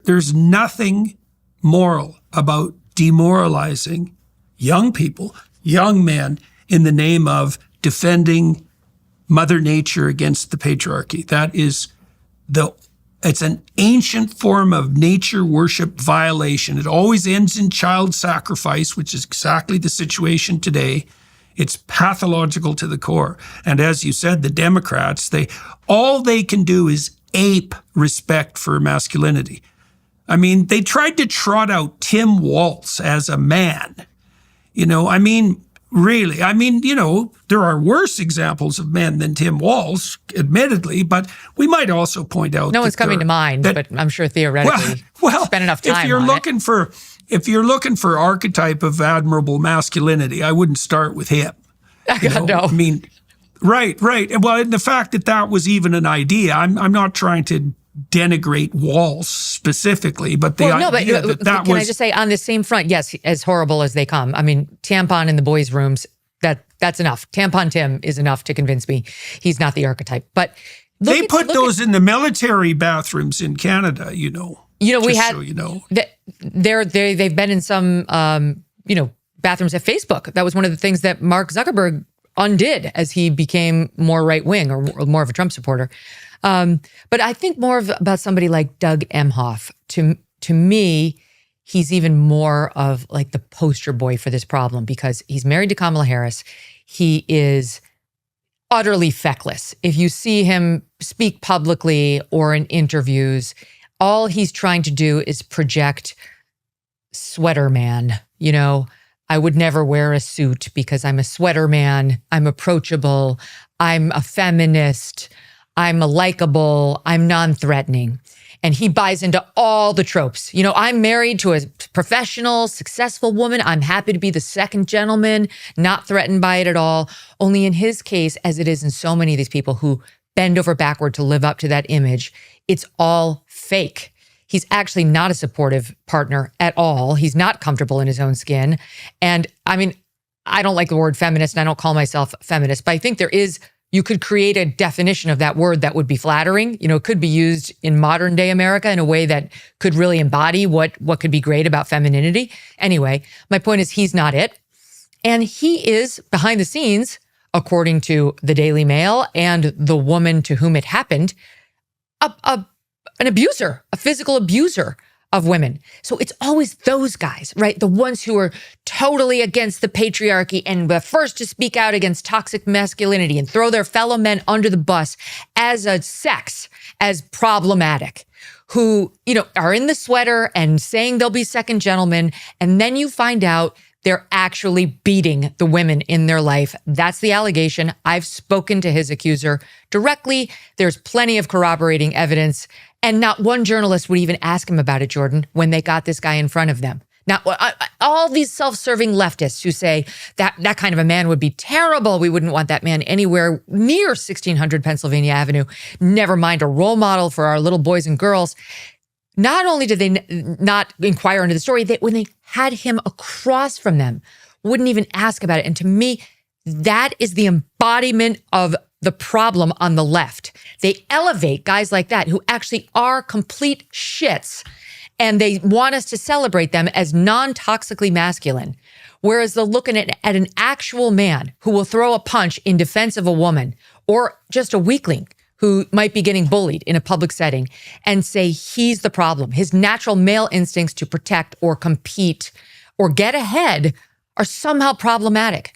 There's nothing moral about demoralizing young people, young men, in the name of defending Mother Nature against the patriarchy. It's an ancient form of nature worship violation. It always ends in child sacrifice, which is exactly the situation today. It's pathological to the core. And as you said, the Democrats, all they can do is ape respect for masculinity. I mean, they tried to trot out Tim Walz as a man. Really, there are worse examples of men than Tim Walz, admittedly, but we might also point out no one's coming to mind, but I'm sure theoretically, spend enough time. If you're looking for archetype of admirable masculinity, I wouldn't start with him. No. Right. Well, and the fact that was even an idea, I'm not trying to denigrate Walz specifically, but the idea that can I just say on the same front, yes, as horrible as they come. I mean, tampon in the boys' rooms, that's enough. Tampon Tim is enough to convince me he's not the archetype. But they put those in the military bathrooms in Canada, they've been in some bathrooms at Facebook. That was one of the things that Mark Zuckerberg undid as he became more right-wing or more of a Trump supporter. But I think more about somebody like Dough Emhoff. To me, he's even more of like the poster boy for this problem because he's married to Kamala Harris. He is utterly feckless. If you see him speak publicly or in interviews, all he's trying to do is project sweater man. I would never wear a suit because I'm a sweater man. I'm approachable. I'm a feminist. I'm likable, I'm non-threatening. And he buys into all the tropes. I'm married to a professional, successful woman. I'm happy to be the second gentleman, not threatened by it at all. Only in his case, as it is in so many of these people who bend over backward to live up to that image, it's all fake. He's actually not a supportive partner at all. He's not comfortable in his own skin. And I don't like the word feminist, and I don't call myself feminist, but I think you could create a definition of that word that would be flattering. It could be used in modern day America in a way that could really embody what could be great about femininity. Anyway, my point is he's not it. And he is behind the scenes, according to the Daily Mail and the woman to whom it happened, an abuser, a physical abuser of women. So it's always those guys, right? The ones who are totally against the patriarchy and the first to speak out against toxic masculinity and throw their fellow men under the bus as a sex, as problematic, who, are in the sweater and saying they'll be second gentlemen. And then you find out they're actually beating the women in their life. That's the allegation. I've spoken to his accuser directly. There's plenty of corroborating evidence. And not one journalist would even ask him about it, Jordan, when they got this guy in front of them. Now, all these self-serving leftists who say that kind of a man would be terrible. We wouldn't want that man anywhere near 1600 Pennsylvania Avenue. Never mind a role model for our little boys and girls. Not only did they not inquire into the story, when they had him across from them, wouldn't even ask about it. And to me, that is the embodiment of the problem on the left. They elevate guys like that who actually are complete shits, and they want us to celebrate them as non-toxically masculine. Whereas they're looking at an actual man who will throw a punch in defense of a woman, or just a weakling who might be getting bullied in a public setting, and say he's the problem. His natural male instincts to protect or compete or get ahead are somehow problematic.